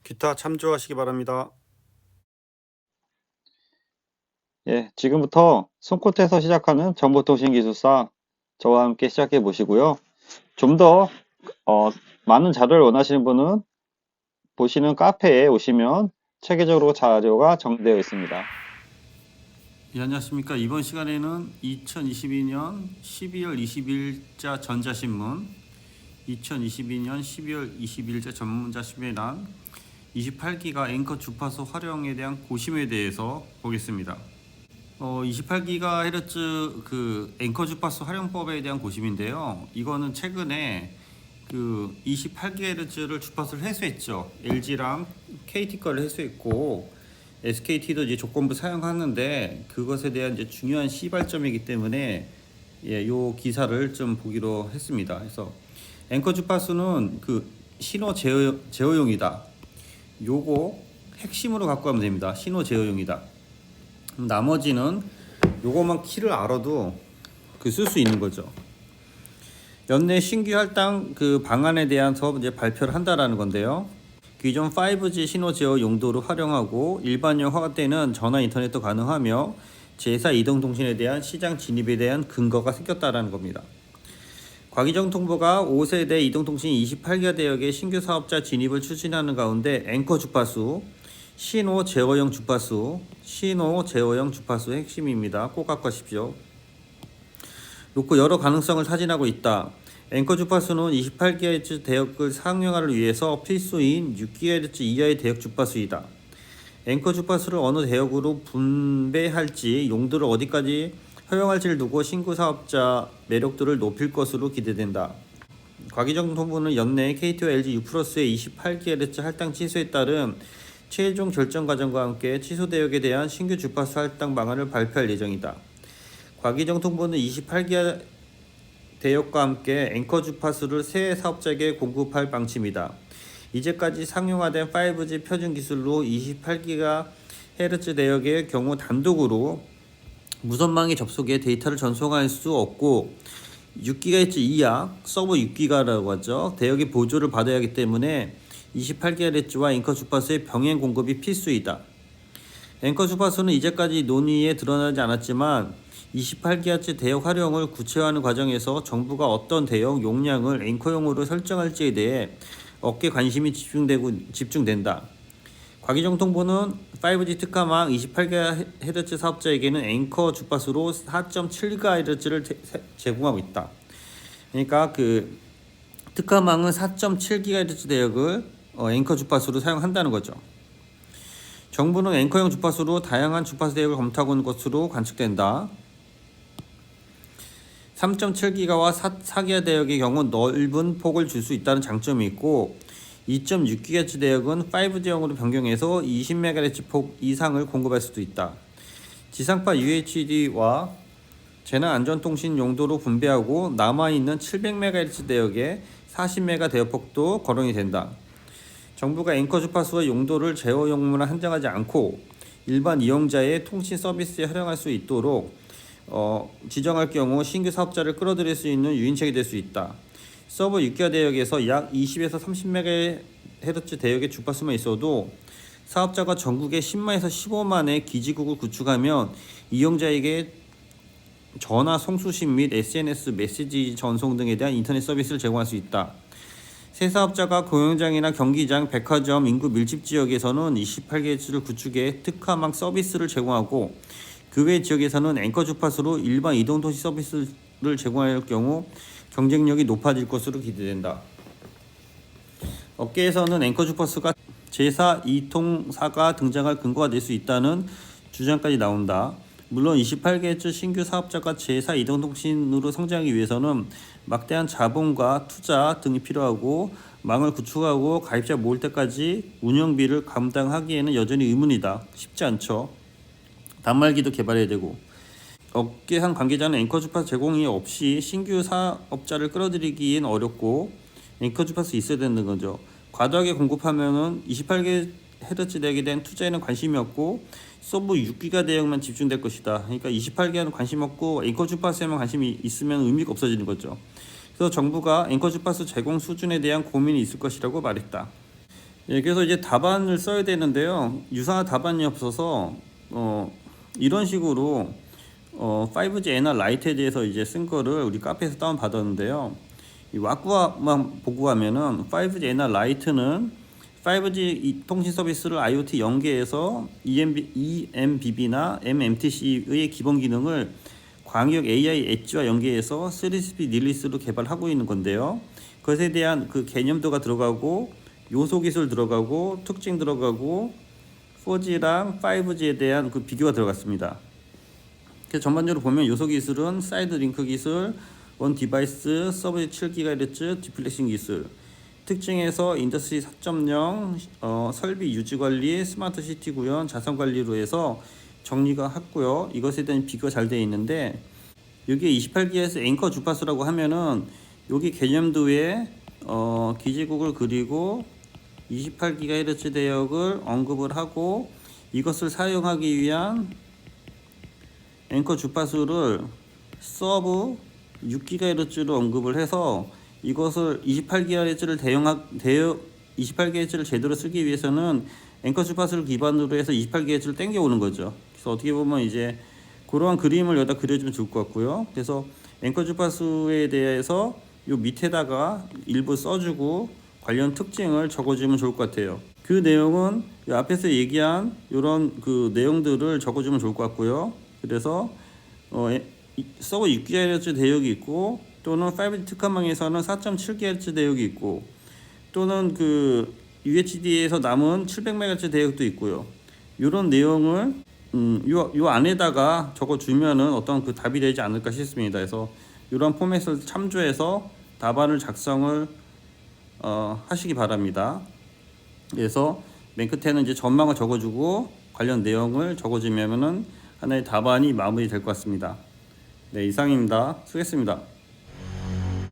기타 참조하시기 바랍니다. 예, 지금부터 손끝에서 시작하는 정보통신기술사 저와 함께 시작해 보시고요. 좀 더 많은 자료를 원하시는 분은 보시는 카페에 오시면 체계적으로 자료가 정리되어 있습니다. 예, 안녕하십니까. 이번 시간에는 2022년 12월 20일자 전자신문, 2022년 12월 20일자 전문자신문이란 28기가 앵커 주파수 활용에 대한 고심에 대해서 보겠습니다. 28GHz 그 앵커 주파수 활용법에 대한 고심인데요. 이거는 최근에 그 28GHz를 주파수를 회수했죠. LG랑 KT 거를 회수했고 SKT도 이제 조건부 사용하는데 그것에 대한 이제 중요한 시발점이기 때문에 요 기사를 좀 보기로 했습니다. 그래서 앵커 주파수는 그 신호 제어용이다. 요거 핵심으로 갖고 가면 됩니다. 신호 제어용이다. 나머지는 요거만 키를 알아도 쓸 수 있는 거죠. 연내 신규 할당 그 방안에 대해서 이제 발표를 한다라는 건데요. 기존 5G 신호 제어 용도로 활용하고 일반용 허가 때는 전화 인터넷도 가능하며 제4 이동통신에 대한 시장 진입에 대한 근거가 생겼다라는 겁니다. 과기정통부가 5세대 이동통신 28기가 대역의 신규 사업자 진입을 추진하는 가운데 앵커 주파수, 신호 제어용 주파수, 신호 제어용 주파수 핵심입니다. 꼭 갖고 가십시오. 놓고 여러 가능성을 타진하고 있다. 앵커 주파수는 28GHz 대역을 상용화를 위해서 필수인 6GHz 이하의 대역 주파수이다. 앵커 주파수를 어느 대역으로 분배할지 용도를 어디까지 허용할지를 두고 신규 사업자 매력도를 높일 것으로 기대된다. 과기정통부는 연내 KT와 LG U+의 28GHz 할당 취소에 따른 최종 결정 과정과 함께 취소 대역에 대한 신규 주파수 할당 방안을 발표할 예정이다. 과기정통부는 28기가 대역과 함께 앵커 주파수를 새 사업자에게 공급할 방침이다. 이제까지 상용화된 5G 표준 기술로 28GHz 대역의 경우 단독으로 무선망에 접속해 데이터를 전송할 수 없고 6GHz 이하 서버 6기가라고 하죠. 대역의 보조를 받아야 하기 때문에 28GHz와 앵커 주파수의 병행 공급이 필수이다. 앵커 주파수는 이제까지 논의에 드러나지 않았지만 28GHz 대역 활용을 구체화하는 과정에서 정부가 어떤 대역 용량을 앵커용으로 설정할지에 대해 업계 관심이 집중된다. 과기정통부는 5G 특화망 28GHz 사업자에게는 앵커 주파수로 4.7GHz를 제공하고 있다. 그러니까 그 특화망은 4.7GHz 대역을 앵커 주파수로 사용한다는 거죠. 정부는 앵커용 주파수로 다양한 주파수 대역을 검토하고 있는 것으로 관측된다. 3.7기가와 4기가 대역의 경우 넓은 폭을 줄 수 있다는 장점이 있고 2.6GHz 대역은 5G용으로 변경해서 20MHz 폭 이상을 공급할 수도 있다. 지상파 UHD와 재난안전통신 용도로 분배하고 남아있는 700MHz 대역의 40MHz 대역폭도 거론이 된다. 정부가 앵커 주파수와 용도를 제어용으로 한정하지 않고 일반 이용자의 통신 서비스에 활용할 수 있도록 지정할 경우 신규 사업자를 끌어들일 수 있는 유인책이 될 수 있다. 서버 6기가 대역에서 약 20에서 30MHz 대역의 주파수만 있어도 사업자가 전국에 10만에서 15만의 기지국을 구축하면 이용자에게 전화 송수신 및 SNS 메시지 전송 등에 대한 인터넷 서비스를 제공할 수 있다. 새 사업자가 공연장이나 경기장, 백화점, 인구 밀집 지역에서는 28GHz를 구축해 특화망 서비스를 제공하고 그 외 지역에서는 앵커 주파수로 일반 이동통신 서비스를 제공할 경우 경쟁력이 높아질 것으로 기대된다. 업계에서는 앵커 주파수가 제4 이통사가 등장할 근거가 될 수 있다는 주장까지 나온다. 물론 28GHz 신규 사업자가 제4 이동통신으로 성장하기 위해서는 막대한 자본과 투자 등이 필요하고 망을 구축하고 가입자 모을 때까지 운영비를 감당하기에는 여전히 의문이다. 쉽지 않죠. 단말기도 개발해야 되고. 업계 한 관계자는 앵커 주파수 제공이 없이 신규 사업자를 끌어들이기엔 어렵고 앵커 주파수 있어야 되는 거죠. 과도하게 공급하면은 28GHz 대역에 대한 투자에는 관심이 없고 서버 6기가 대역만 집중될 것이다. 그러니까 28기가는 관심 없고 앵커 주파수에만 관심이 있으면 의미가 없어지는 거죠. 그래서 정부가 앵커 주파수 제공 수준에 대한 고민이 있을 것이라고 말했다. 예, 그래서 이제 답안을 써야 되는데요. 유사한 답안이 없어서 이런 식으로 5G NR 라이트에 대해서 이제 쓴 거를 우리 카페에서 다운 받았는데요. 이 와꾸만 보고 가면은 5G NR 라이트는 5G 통신 서비스를 IoT 연계해서 EMBB나 MMTC의 기본 기능을 광역 AI 엣지와 연계해서 3GP 릴리스로 개발하고 있는 건데요. 그것에 대한 그 개념도가 들어가고 요소 기술 들어가고 특징 들어가고 4G랑 5G에 대한 그 비교가 들어갔습니다. 그래서 전반적으로 보면 요소 기술은 사이드 링크 기술, 원 디바이스, 서브 7GHz 디플렉싱 기술, 특징에서 인더스트리 4.0 설비 유지 관리, 스마트 시티 구현, 자산 관리로 해서 정리가 했고요. 이것에 대한 비교가 잘 되어 있는데 여기에 28GHz 앵커 주파수라고 하면은 여기 개념도에 기지국을 그리고 28GHz 대역을 언급을 하고 이것을 사용하기 위한 앵커 주파수를 서브 6GHz로 언급을 해서 이것을 28GHz를 제대로 쓰기 위해서는 앵커 주파수를 기반으로 해서 28GHz를 땡겨오는 거죠. 그래서 어떻게 보면 이제 그러한 그림을 여기다 그려주면 좋을 것 같고요. 그래서 앵커 주파수에 대해서 요 밑에다가 일부 써주고 관련 특징을 적어주면 좋을 것 같아요. 그 내용은 이 앞에서 얘기한 이런 그 내용들을 적어주면 좋을 것 같고요. 그래서 서버 6GHz 대역이 있고 또는 5G 특화망에서는 4.7GHz 대역이 있고 또는 그 UHD에서 남은 700MHz 대역도 있고요. 이런 내용을 요 안에다가 적어주면은 어떤 그 답이 되지 않을까 싶습니다. 그래서 이런 포맷을 참조해서 답안을 작성을 하시기 바랍니다. 그래서 맨 끝에는 이제 전망을 적어주고 관련 내용을 적어주면은 하나의 답안이 마무리될 것 같습니다. 네, 이상입니다. 수고했습니다.